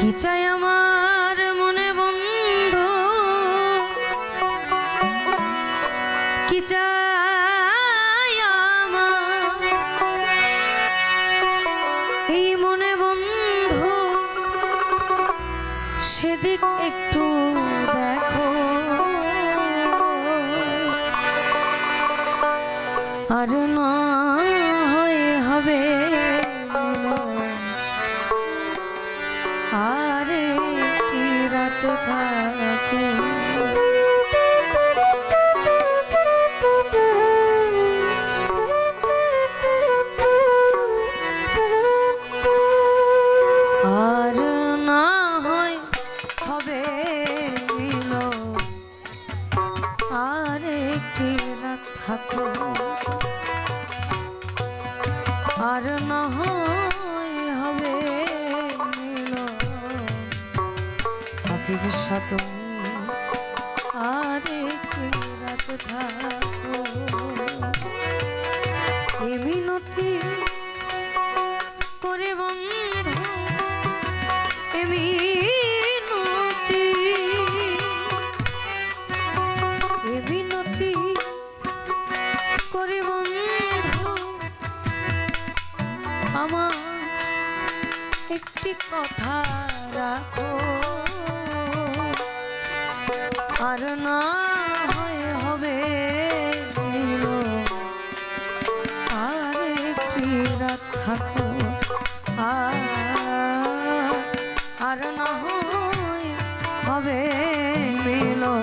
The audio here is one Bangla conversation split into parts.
কি চাই আমার মনে বন্ধু, কি চাই আমার এই মনে বন্ধু, সেদিক একটু দেখো। আর না হয়ে হবে আর একটি রাত থাকো। আর না হয় হবে মিলো আর একটি রাত থাকো। আর না হয় হবে মিলো হাফিজ সাথে আর একটি রাত থাকো। এ মিনতি করে বন্ধু, এ মিনতি, এ মিনতি করে বন্ধু, আমার একটি কথা রাখো। আর না হয় হবে মিলো আর একটি রাত থাকো। আর না হয় হবে মিলো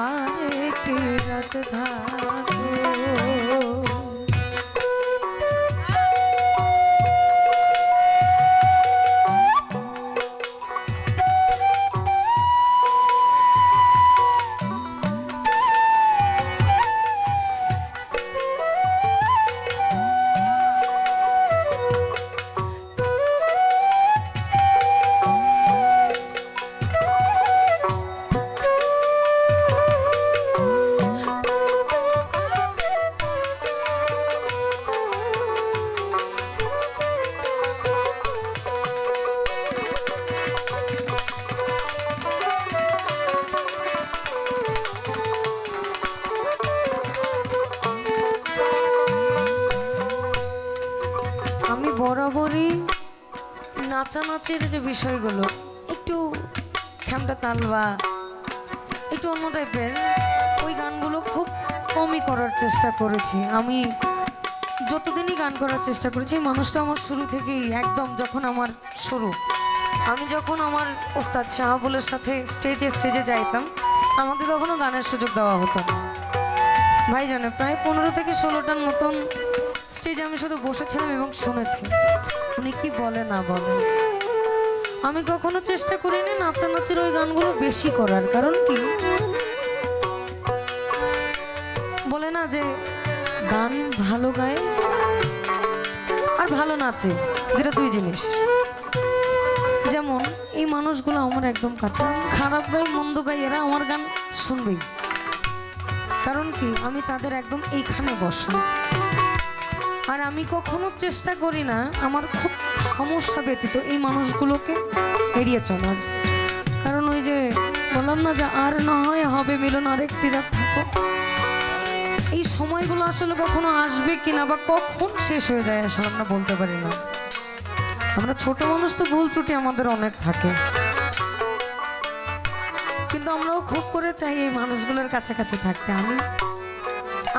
আর একটি রাত থাকো। আমি বরাবরই নাচানাচির যে বিষয়গুলো একটু খ্যামটা তাল বা একটু অন্য টাইপের ওই গানগুলো খুব কমই করার চেষ্টা করেছি। আমি যতদিনই গান করার চেষ্টা করেছি, মানুষটা আমার শুরু থেকেই একদম যখন আমার শুরু, আমি যখন আমার ওস্তাদ শাহাবুলের সাথে স্টেজে যাইতাম, আমাকে কখনো গানের সুযোগ দেওয়া হতো না। ভাই জানে প্রায় 15 থেকে 16টার মতন স্টেজে আমি শুধু বসেছিলাম এবং শুনেছি উনি কি বলে না বলে। আমি কখনো চেষ্টা করিনি নাচানাচির ওই গানগুলো বেশি করার, কারণ কি বলে না যে গান ভালো গায় আর ভালো নাচে, যেটা দুই জিনিস। যেমন এই মানুষগুলো আমার একদম কাছে, খারাপ গাই মন্দ গাই এরা আমার গান শুনবেই, কারণ কি আমি তাদের একদম এইখানে বসা। আর আমি কখনো চেষ্টা করি না আমার খুব সমস্যা ব্যতীত এই মানুষগুলোকে এড়িয়ে চলার, কারণ ওই যে বললাম না যে আর না হয় হবে মিলন আরেকটি রাত থাকো। এই সময়গুলো আসলে কখনো আসবে কিনা বা কখন শেষ হয়ে যায় আসলে আমরা বলতে পারি না। আমরা ছোট মানুষ তো ভুল ত্রুটি আমাদের অনেক থাকে, কিন্তু আমরাও খুব করে চাই এই মানুষগুলোর কাছাকাছি থাকতে।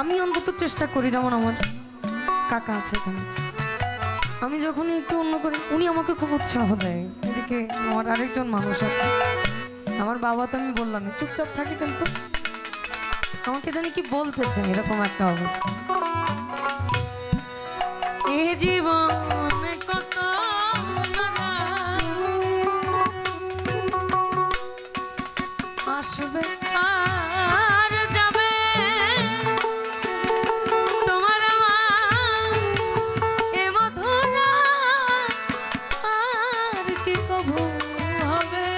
আমি অন্তত চেষ্টা করি, যেমন আমার কাকা আছে এখানে, আমি যখন একটু অন্য করি উনি আমাকে খুব উৎসাহ দেয়। এদিকে আমার আরেকজন মানুষ আছে, আমার বাবা, তো আমি বললাম চুপচাপ থাকি, কিন্তু আমাকে জানি কি বলতে চাই, এরকম একটা অবস্থা। এ জীবনে কত আসবে আর যাবে, তোমার আমার এ মধুর আর কি কবু হবে।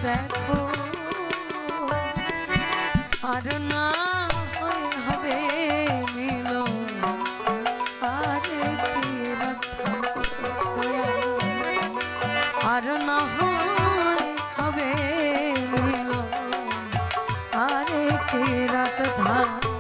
দেখো আর না হবে মিলন আরে কি রাত আর না হবে মিলন আরে কি রাত থাকো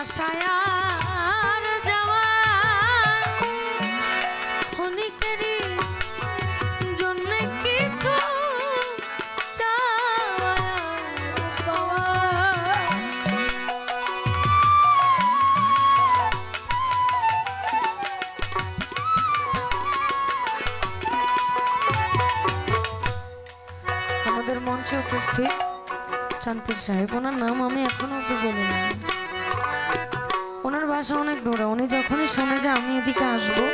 আশায় আর যাওয়া ক্ষণিকেরই জন্য কিছু চাওয়া পাওয়া আমাদের মঞ্চে উপস্থিত চাঁদপুর সাহেব, ওনার নাম আমি এখনো অব্দি বলিনি। ওনার বাসা অনেক দূরে, উনি যখনই শুনে যে আমি এদিকে আসবো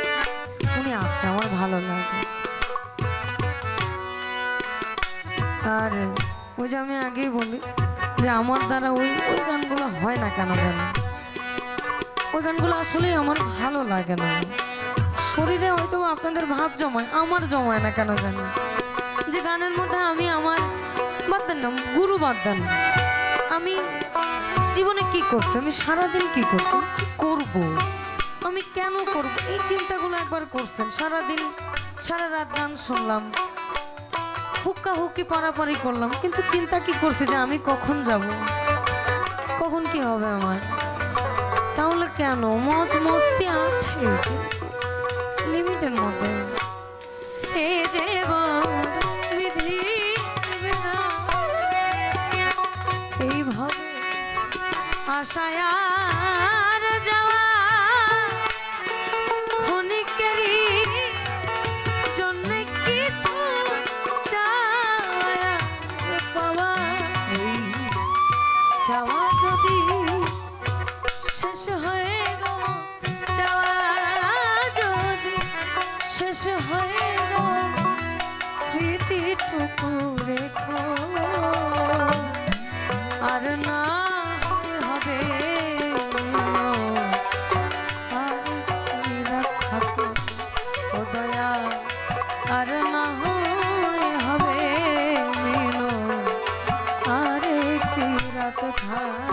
উনি আসে, আমার ভালো লাগে। আর ওই যে আমি আগেই বলি যে আমার দ্বারা ওই ওই গানগুলো হয় না কেন জানি, ওই গানগুলো আসলেই আমার ভালো লাগে না। শরীরে হয়তো আপনাদের ভাব জমায়, আমার জমায় না কেন জানি। যে গানের মধ্যে আমি আমার বাদ দেন না, গুরু বাদ দেন না, আমি জীবনে কি করছি, আমি সারাদিন কি করছি, কি করব, আমি কেন করব, এই চিন্তাগুলো একবার করছেন? সারাদিন সারা রাত গান শুনলাম, হুক্কা হুক্কি পারাপারি করলাম, কিন্তু চিন্তা কি করছি যে আমি কখন যাব, কখন কি হবে আমার। তাহলে কেন? মজ মস্তি আছে লিমিটের মধ্যে। এই যে বিধি এইভাবে আশায় আর যাওয়া ক্ষণিকেরই জন্য কিছু চাওয়া পাওয়া, এই চাওয়া যদি শেষ হয়ে গো, চাওয়া যদি শেষ হয়ে গো, স্মৃতিটুকু রেখো আর না হবে আর থাকো ও দয়া আর না হবে মিলো আর একটি রাত থাকো।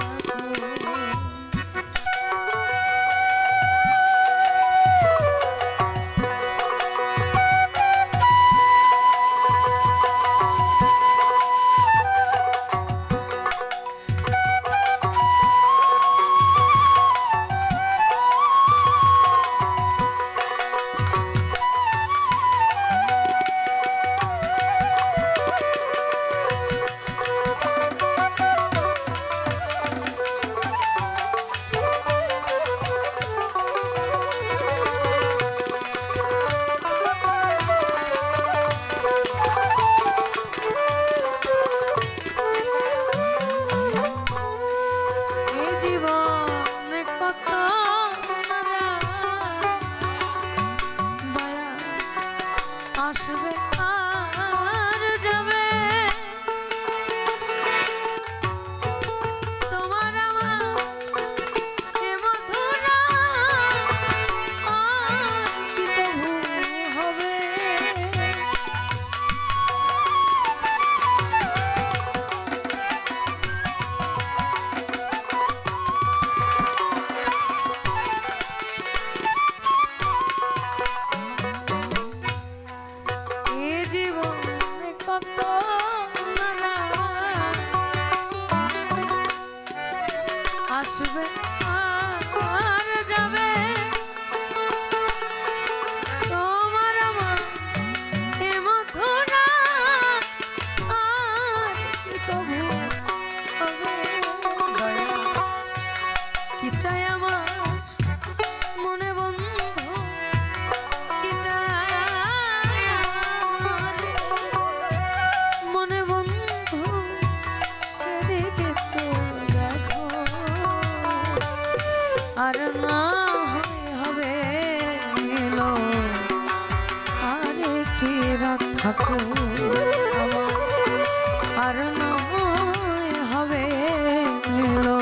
আসবে আর যাবে, তোমার আমার এ মধুরা আর কি কবু হবে। আসবে আর যাবে, তোমার চাই আমার মনে বন্ধু, কি চাই আমার মনে বন্ধু, সেদিকে তো দেখো। আর না হবে এলো আর একটি রাত থাকো আমার, আর না হবে এলো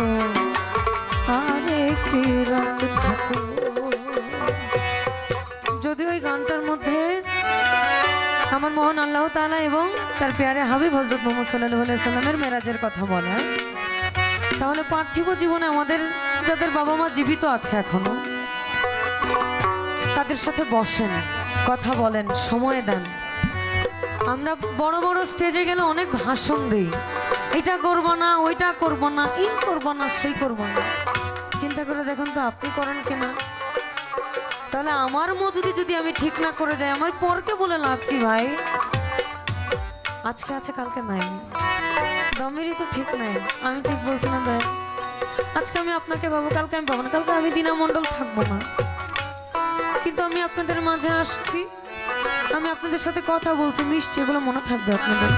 আর একটি রাত থাকো। যদি ওই গানটার মধ্যে আমার মহান আল্লাহ তাআলা এবং তার প্যারে হাবিব হযরত মুহাম্মদ সাল্লাল্লাহু আলাইহি সাল্লামের মেরাজের কথা বলে, তাহলে পার্থিব জীবনে আমাদের যাদের বাবা মা জীবিত আছে এখনো, তাদের সাথে বসেন, কথা বলেন, সময় দেন। আমরা বড় বড় স্টেজে গেলে অনেক ভাষণ দিই, এটা করব না, ওইটা করব না, এই করব না, সেই করব না। চিন্তা করে দেখুন তো আপনি করেন কিনা? তাহলে আমার মধুদি যদি আমি ঠিক না করে যাই, আমার পরকে বলে লাভ কি ভাই? আজকে আছে কালকে নাই, দমেরই তো ঠিক নাই। আমি ঠিক বলছি না দয়া? আজকে আমি আপনাকে পাবো, কালকে আমি পাবো না, কালকে আমি দীনা মণ্ডল থাকবো না, কিন্তু আমি আপনাদের মাঝে আসছি, আমি আপনাদের সাথে কথা বলছি, মিষ্টি, এগুলো মনে থাকবে আপনাদের।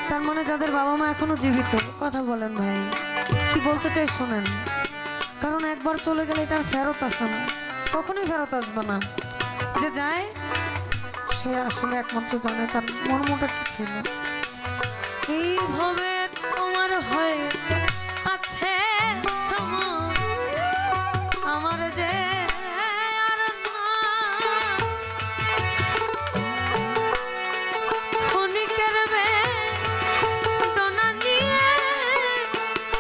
তার মানে যাদের বাবা মা এখনো জীবিত, কথা বলেন ভাই, কি বলতে চাই শোনেন। কারণ একবার চলে গেলে এটা ফেরত আসে না, কখনোই ফেরত আসবে না। যে যায় সে আসলে একমাত্র জানে তার মর্মটা কি ছিল। এইভাবে তোমার হয়ে আছে সময় আমার যে আর না, ক্ষণিকের বেদনা নিয়ে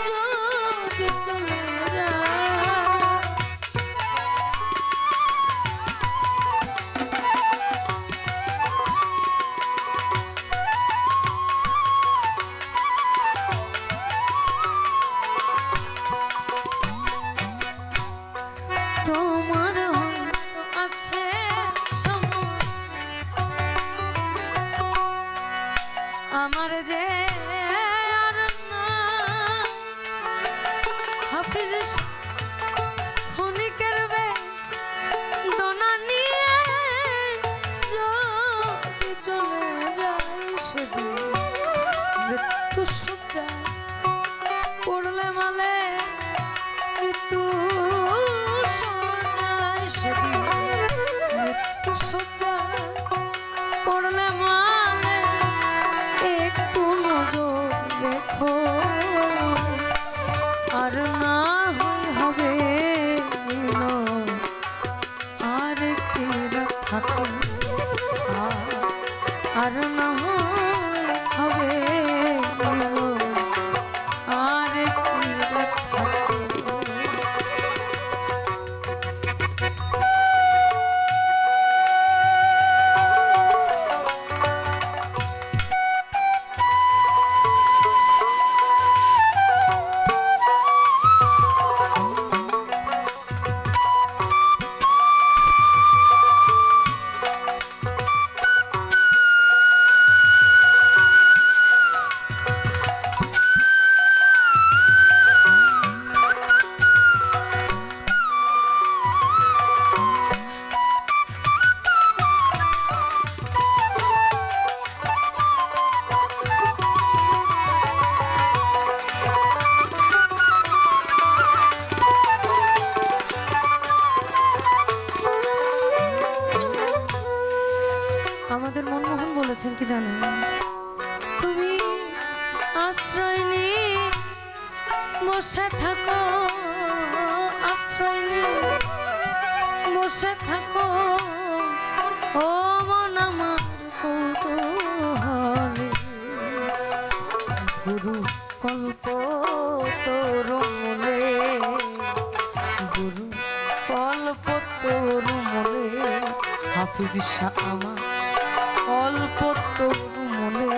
যদি চলে যায়, তোমার হয়তো আছে সময় আমার যে আর না, হাফিজ ক্ষণিকের বেদনা নিয়ে যদি চলে যায়, সেদিন মৃত্যু সজ্জায় পড়লে মালে, মৃত্যু সজ্জায় সেদিন মৃত্যু সজ্জায় পড়লে মালে, একটু নজর রেখো। আর না হবে আর একটি রাত থাকো, আর না হবে আর একটি রাত থাকো। আমাদের মনমোহন বলেছেন কি জানেন? তুমি আশ্রয় নিয়ে বসে থাকো, আশ্রয় নিয়ে বসে থাকো, ও মন আমার কৌতূহলে, গুরু কল্প তোর মনে, গুরু কল্প তোর মনে, হাফিজ শাহ আমার অল্প তোর মনে,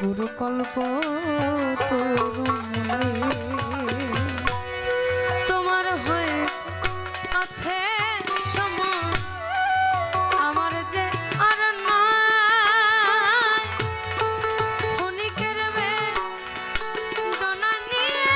গুরু কল্প তোর মনে, তোমার হয়ে আছে সময় আমার যে আর নাই, ক্ষণিকের বেদনা নিয়ে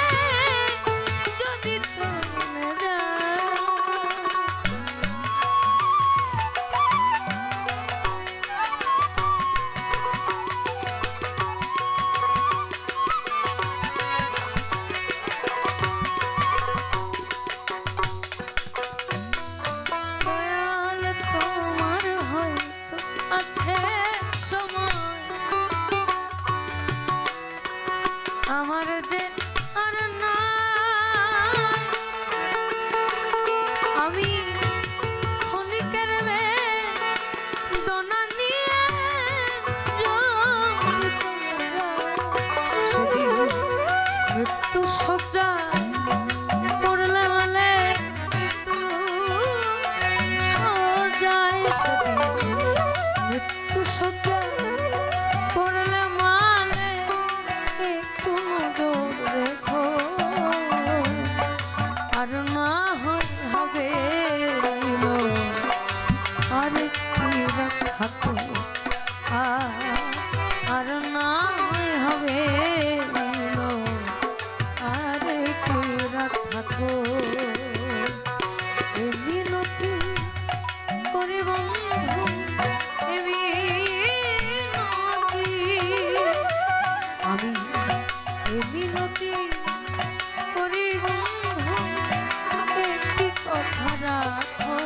গেছে সময় আমার যে আর না আমি ক্ষণিকের বেদনা নিয়ে সেদিন মৃত্যু সজ্জা করলে বলে মৃত্যু সজ্জায় সেদিন মৃত্যু সজ্জা করলে মানে একটু নজর রেখো আর না হবে আর থাকো আর না হবে আর থাকো এ মিনতি করে বন্ধু এ মিনতি আমি এ মিনতি করি বন্ধু একটি কথা রাখো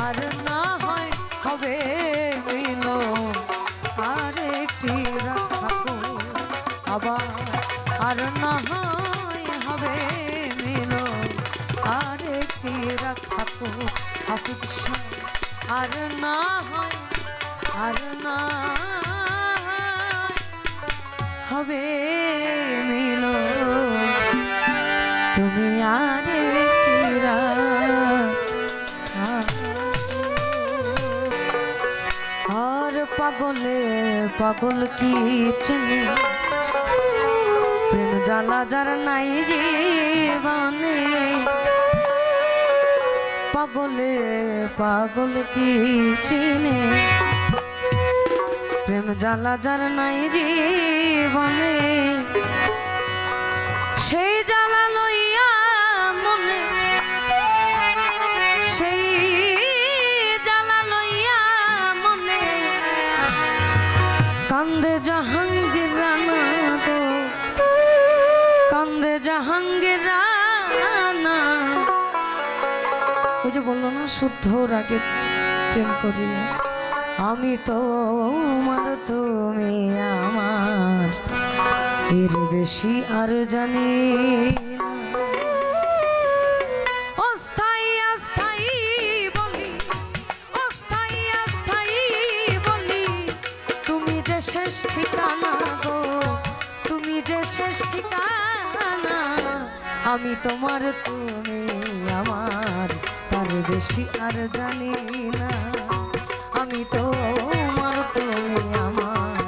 আর না হয় হবে মিল আর একটি রাখো আবার আর না হয় হবে মিল আর একটি রাখো হাফিজ শাহ আর না হয় আর না হবে মিল তুমি আর একটি আর পাগলে পাগল কি চিনি প্রেম জ্বালা যার নাই জীবনে পাগলে পাগল কি চিনি প্রেম জ্বালা যার নাই জীবনে সেই জ্বালা লইয়া মনে সেই জ্বালা লইয়া মনে কান্দে জাহাঙ্গীর রানা গো কান্দে জাহাঙ্গীর রানা ওই যে বললো না শুদ্ধ রাগে প্রেম করিলে আমি তো আমার তুমি আমার এর বেশি আর জানি অস্থায়ী অস্থায়ী বলি অস্থায়ী অস্থায়ী বলি তুমি যে শেষ ঠিকানা গো তুমি যে শেষ ঠিকানা আমি তোমার তুমি আমার তার বেশি আর জানি না আমি তো আমার তুমি আমার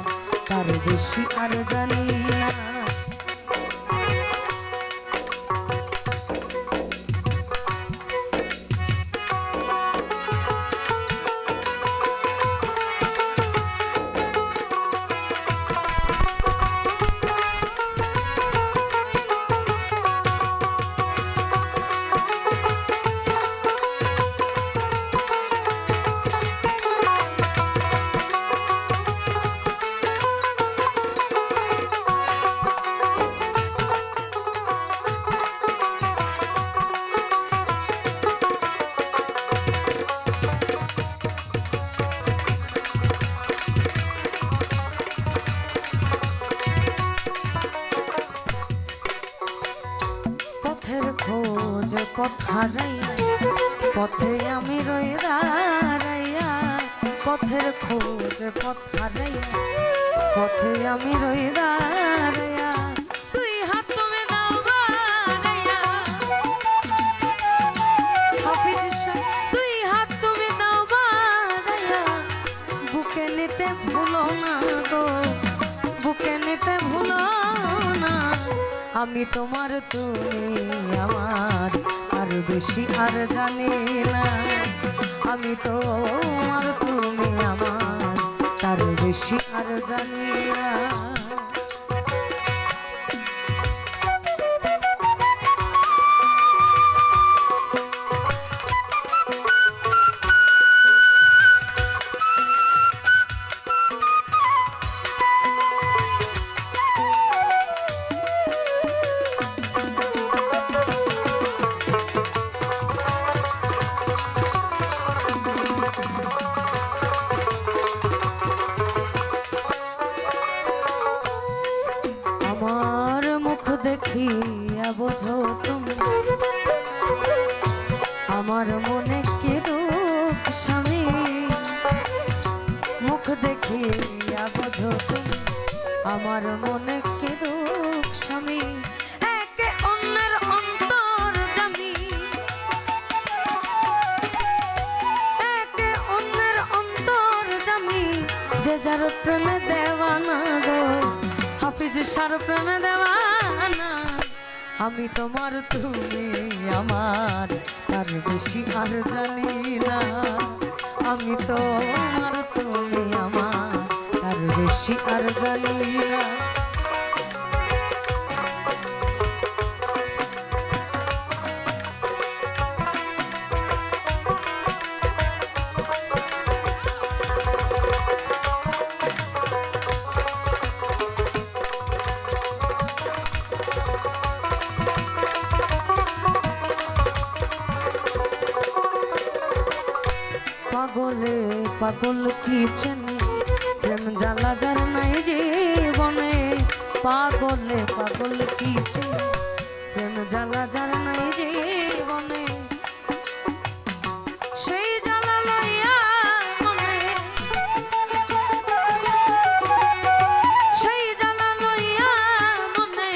তার বেশি আর জানি না পথের খোঁজ পথ হারাইয়া পথে আমি রই দাঁড়াইয়া পথের খোঁজ পথ হারাইয়া পথে আমি রই দাঁড়াইয়া তুই হাত তুমি দাও বাড়াইয়া হাফিজ শাহ তুই হাত তুমি দাও বাড়াইয়া বুকে নিতে ভুলো না গো বুকে নিতে ভুলো না আমি তোমার তুমি আমার আর বেশি আর জানি না আমি তোমার তুমি আমার তার বেশি আর জানি না আমার মনে কে দুঃখ স্বামী একে অন্যের অন্তর জামি একে অন্যের অন্তর জামি যে যার প্রেমে দেওয়ানা গো হাফিজ সার প্রেমে দেওয়ানা আমি তোমার তুমি আমার তার বেশি আর জানি না আমি তোমার তুমি আমার তার বেশি আর জানি না পাগলে পাগল কি চেনে প্রেম জ্বালা যার নাই জীবনে পাগলে পাগল কি চেনে প্রেম জ্বালা যার নাই জীবনে সেই জ্বালা লইয়া মনে সেই জ্বালা লইয়া মনে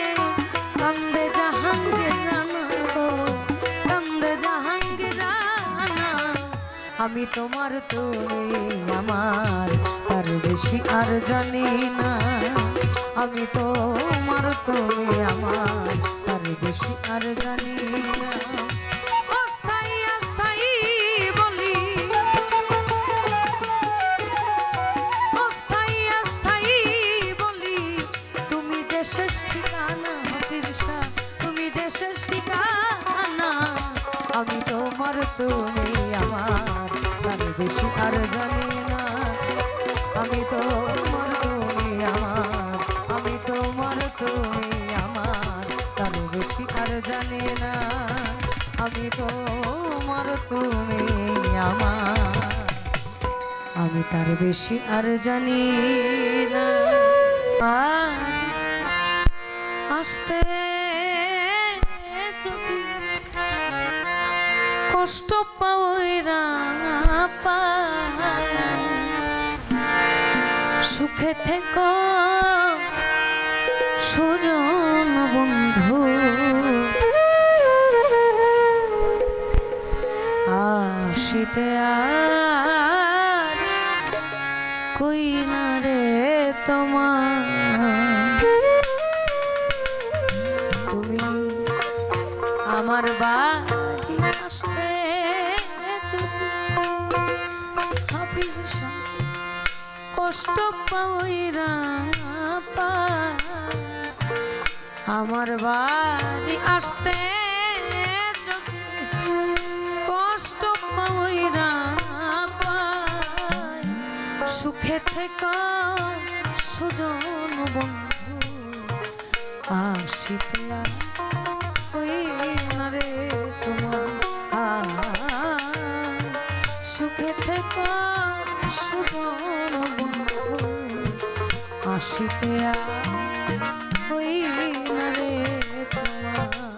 কান্দে জাহাঙ্গীর রানা কান্দে জাহাঙ্গীর রানা আমি তোমার তুমি আমার তার বেশি আর জানি না আমি তোমার তুমি আমার তার বেশি আর জানি না অস্থায়ী অস্থায়ী বলি অস্থায়ী অস্থায়ী বলি তুমি যে শেষ ঠিকানা হাফিজ শাহ তুমি যে শেষ ঠিকানা আমি তোমার তুমি আমার তার বেশি আর জানি না আমি তোমার তুমি আমার আমি তোমার তুমি আমার তার বেশি আর জানি না আমি তোমার তুমি আমার আমি তার বেশি আর জানি না আর আসতে যদি কষ্ট পাওয়া সুখে থেকো সুজন বন্ধু আসিতে আর কই না রে তোমার তুমি আমার বাড়ি আসতে যদি হাফিজ শাহ কষ্ট পাওয়া আমার বাড়ি আসতে যদি কষ্ট পাওয়া সুখে থেকে সুজন বন্ধু আসিতে ওই না রে তোমার সুখে থেকে সুজন বন্ধু আসিতে ওই না রে তোমার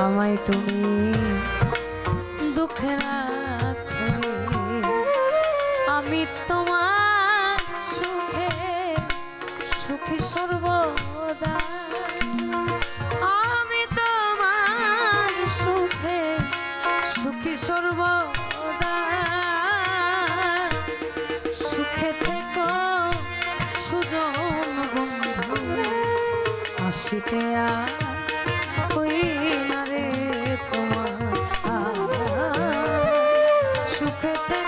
আমায় তুমি দুঃখে রাখো আমি তোমার সুখে সুখী সর্ব আসিতে ওই না রে তোমার সুখেতে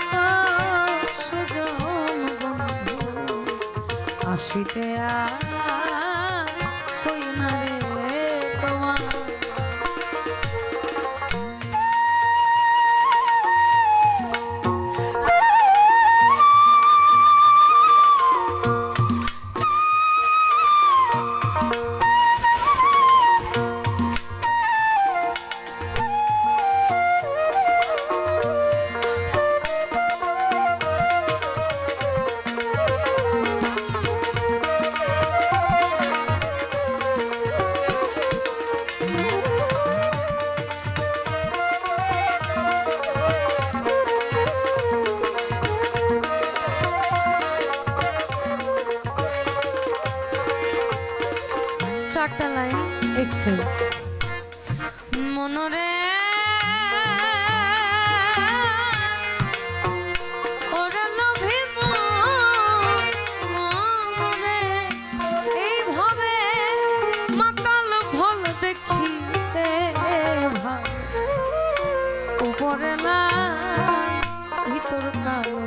সুজন বন্ধু আসিতে ওই না রে তোমার চারটা লাইন এক্সেস মনরে ওরে লোভী মনরে এইভাবে মাতাল ফল দেখিতে ভাই উপরে না ভিতর কালো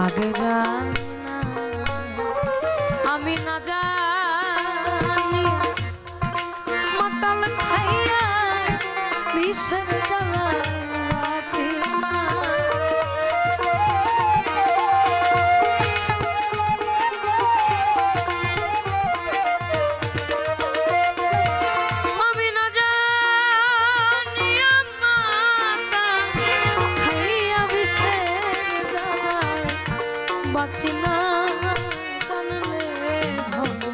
আগে যায় না আমি না যা বিষের জ্বালায় বাঁচি না আমি না জানি মাতা খাইয়া বিষের জ্বালায় বাঁচি না জানলে ভবে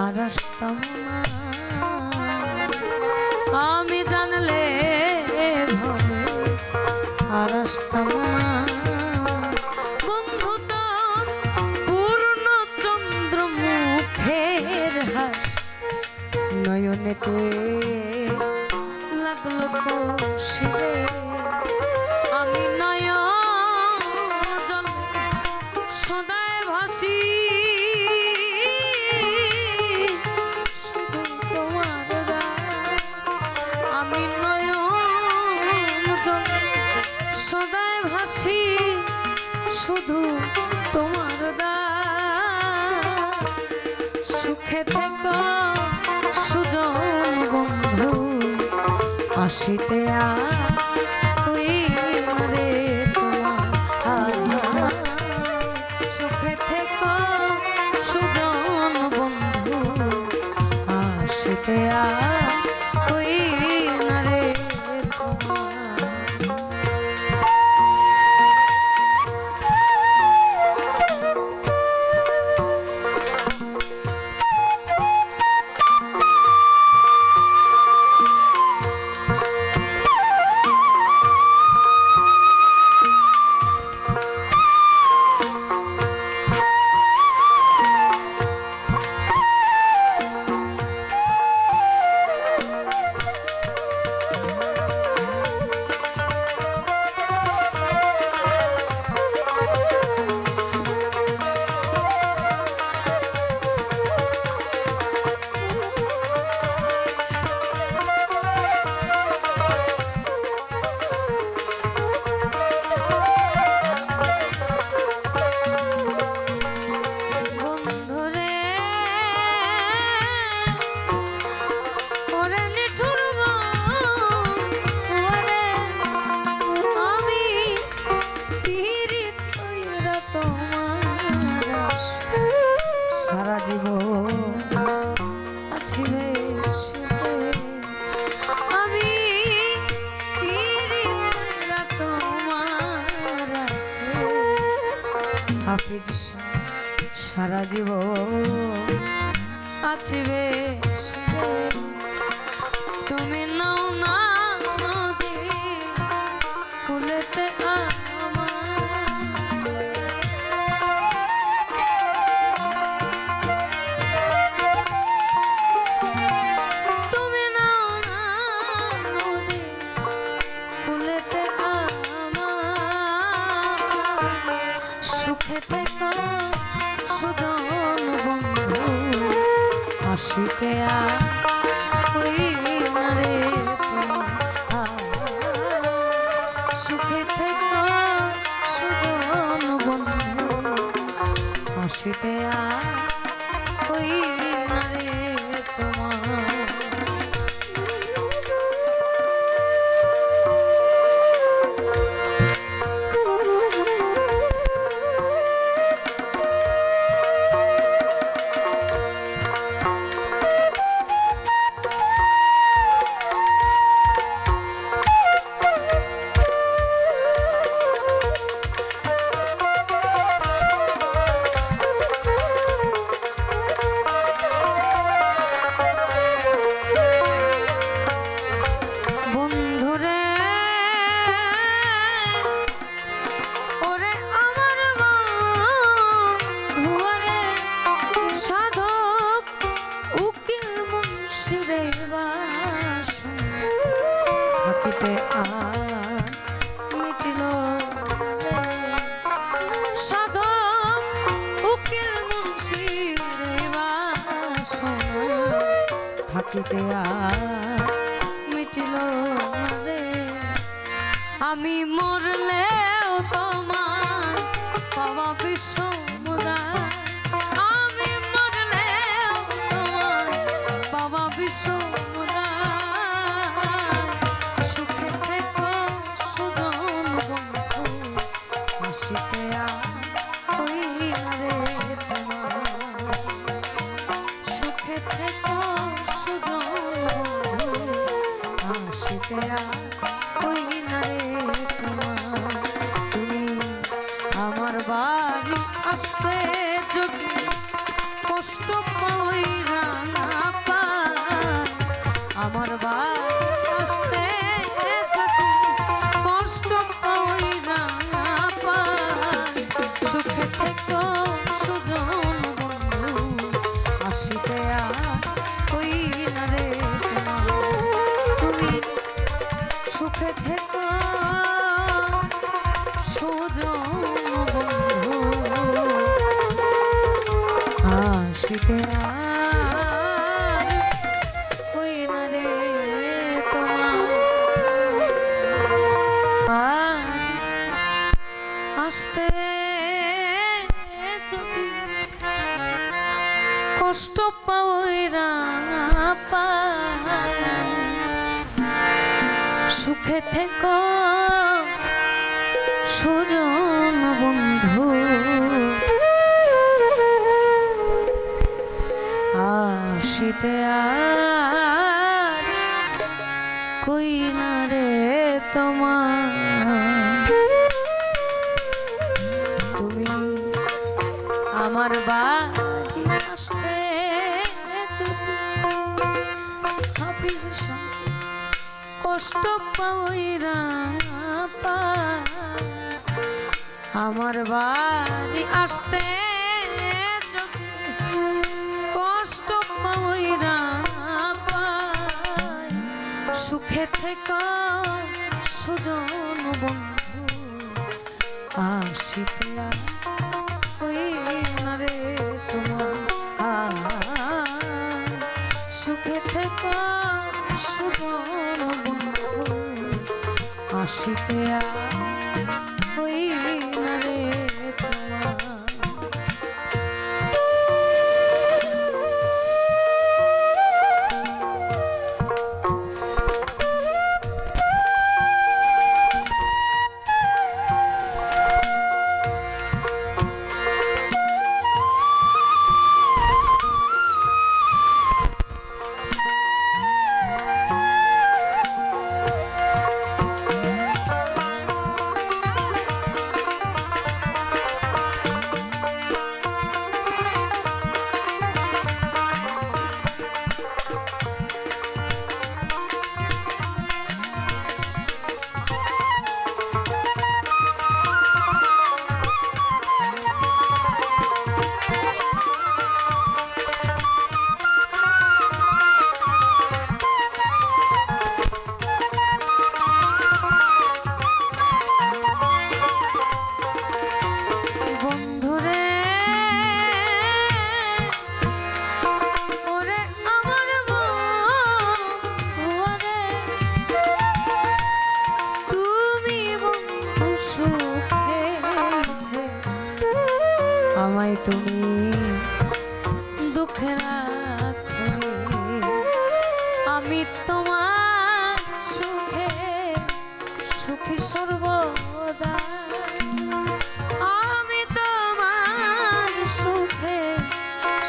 আর আসতাম না আমি জানলে ভবে আর আসতাম না বন্ধু তোর পূর্ণ চন্দ্র মুখের হাস নয়নেতে লাগলো কষিতে আমি নয়ন জল সদায় ভাসি সদায় ভাসি শুধু তোমার সুখে থেকো সুজন বন্ধু আসিতে ওই রে তোমার সুখে থেকো সুজন বন্ধু আসিতে ওই না রে তোমার হাফিজ সারা জীবন আছে বেশ তুমি নাও না নদী কুলেতে তুমি নাও না নদী কুলেতে সুখে থেকো সুজন বন্ধু হাসিতে ওই নারে সুখে থেকে সুজন বন্ধু হাসিতে ওই নারে তোমার মিটিল সাধক উকিল মুন্সির বাসনা থাকিতে মিটিল রে আমি মরলেও তোমার পাওয়া বিশ্বমুদায় আমি মরলেও তোমার পাওয়া বিশ্বমুদায় তুমি আমার বাড়ি আসতে যদি কষ্ট পাই রাঙা পা আমার বাড়ি আসতে যদি কষ্ট পাই রাঙা পা সুখে থেকো সুজন বন্ধু আসিতে ওই না রে তুমি সুখে থেকো সুজন বন্ধু আসিতে ওই না রে তোমার আসতে যদি কষ্ট পাওই পা সুখে থেকো সুজন বন্ধু আসিতে কই না রে তোমার তুমি আমার বাড়ি আসতে যদি কষ্ট পাই পা আমার বাড়ি আসতে যদি কষ্ট পাই সুখে থেকে সুজন বন্ধু আসিতে ওই না রে তোমার সুখে থেকে সুজন বন্ধু আসিতে ওই না রে তোমার আমায় তুমি দুঃখে রাখো রে। আমি তোমার সুখে সুখী সর্বদা, আমি তোমার সুখে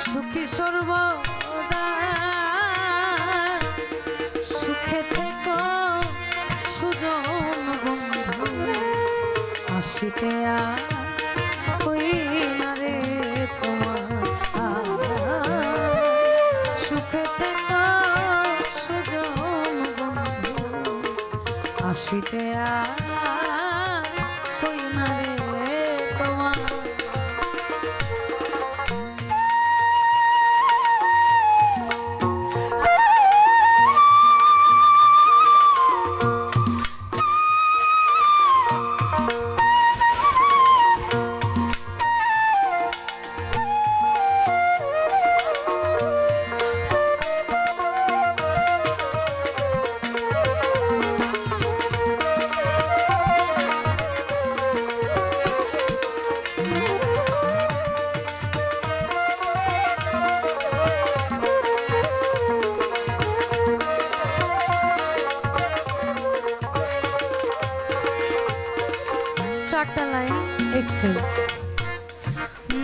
সুখী সর্বদা। সুখে থেকো সুজন বন্ধু, আসিতে ওই না রে তোমার। সুখে থেকো সুজন বন্ধু, আসিতে ওই না রে তোমার। চারটা লাইন এক্সেস।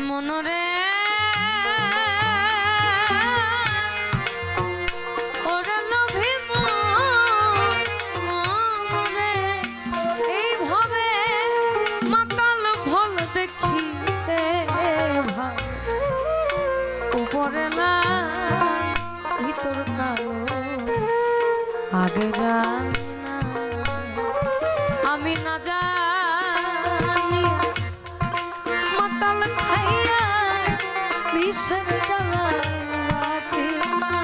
মনরে ওরে লোভী মনরে, এইভাবে মাতাল ভল দেখিতে ভালো, উপরে না ভিতর কালো, আগে যাই না আমি না জানি মাতাল খাইয়া বিষের জ্বালায় বাঁচি না।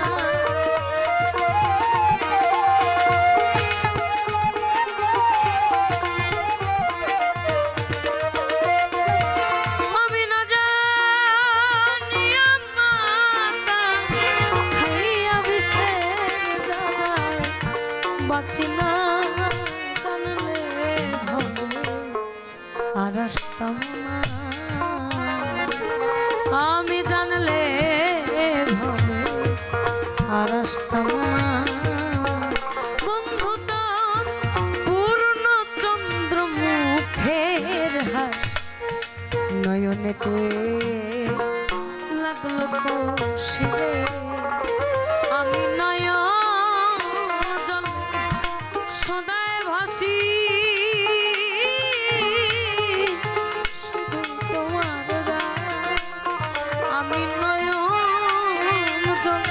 আমি না জানি মাতাল খাইয়া বিষের জ্বালায় বাঁচি না। আর আসতাম না আমি জানলে ভবে, আর আসতাম না। বন্ধু তো পূর্ণ চন্দ্র মুখের হাস, নয়নেতে লাগলো কৌশিরে। আমি নয়ন জল সদায় ভাসি, আমি নয়ন জল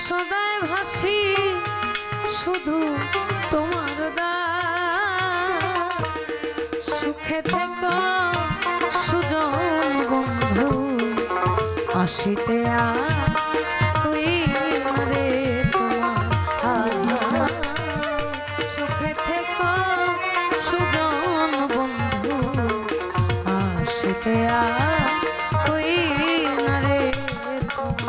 সদায় ভাসি, শুধু তোমার দান। সুখে থেকো সুজন বন্ধু, আসিতে ওই রে তোমার। সুখে থেকো সুজন বন্ধু, আসিতে ওই না রে তোমার।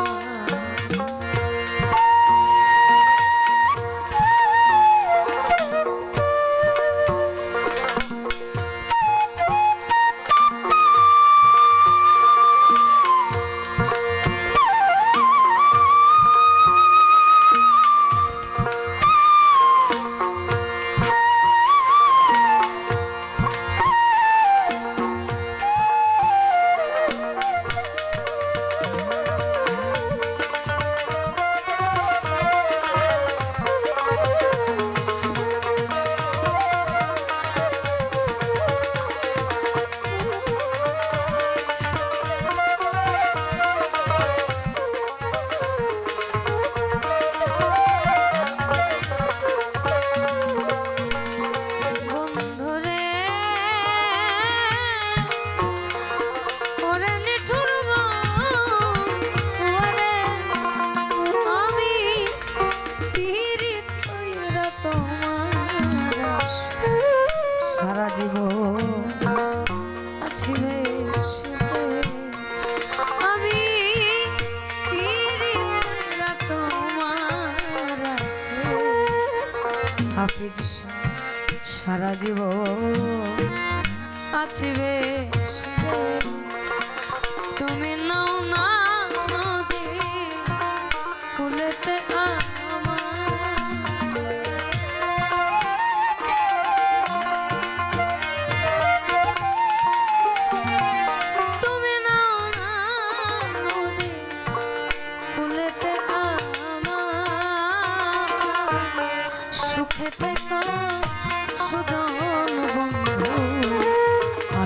হাফিজ সারা জীবন আছে বেশ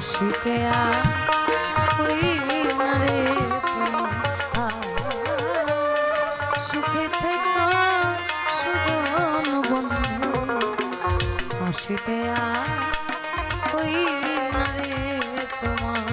হাসিতে আর ওই না রে তোমার। সুখে থেকো সুজন বন্ধু, হাসিতে আর ওই না রে তোমার।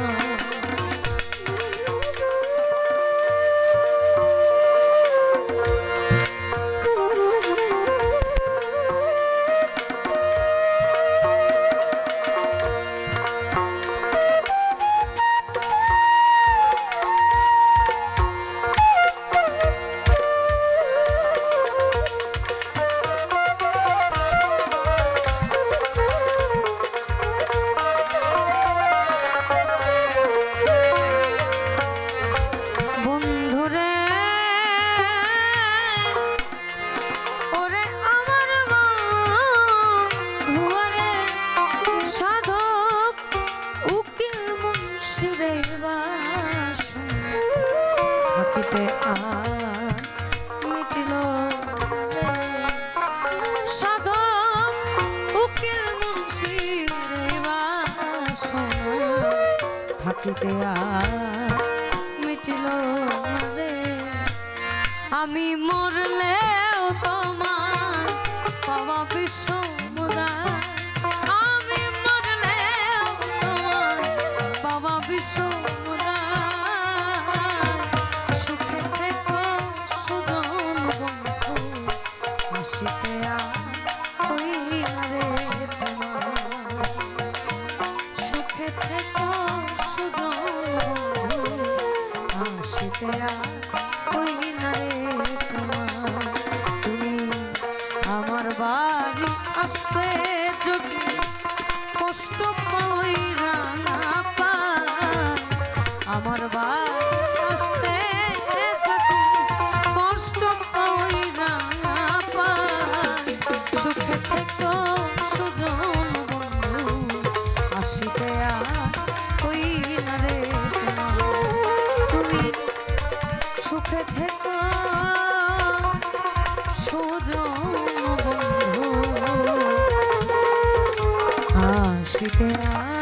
থাকিতে আর মিটিল সাধক উকিল মুন্সির বাসনা, থাকিতে আর মিটিল রে। আমি মরলেও তোমার পাওয়া বিশ্বমুদায়, আমি মরলেও তোমার পাওয়া বিশ্বমুদায়। সুখে থেকো সুজন বন্ধু, হাসিতে আর ওই না রে তোমার। সুখে থেকো সুজন বন্ধু, হাসিতে আর ওই না রে তোমার। তুমি আমার বাড়ি আসতে যদি কষ্ট পাই রাঙা পাই, আমার বাড়ি আসতে যদি কষ্ট পাই রাঙা পাই। সুখে থেকো সুজন বন্ধু, হাসিতে আর ওই না রে তোমার। তুমি সুখে থেকো সুজন বন্ধু, হাসিতে আর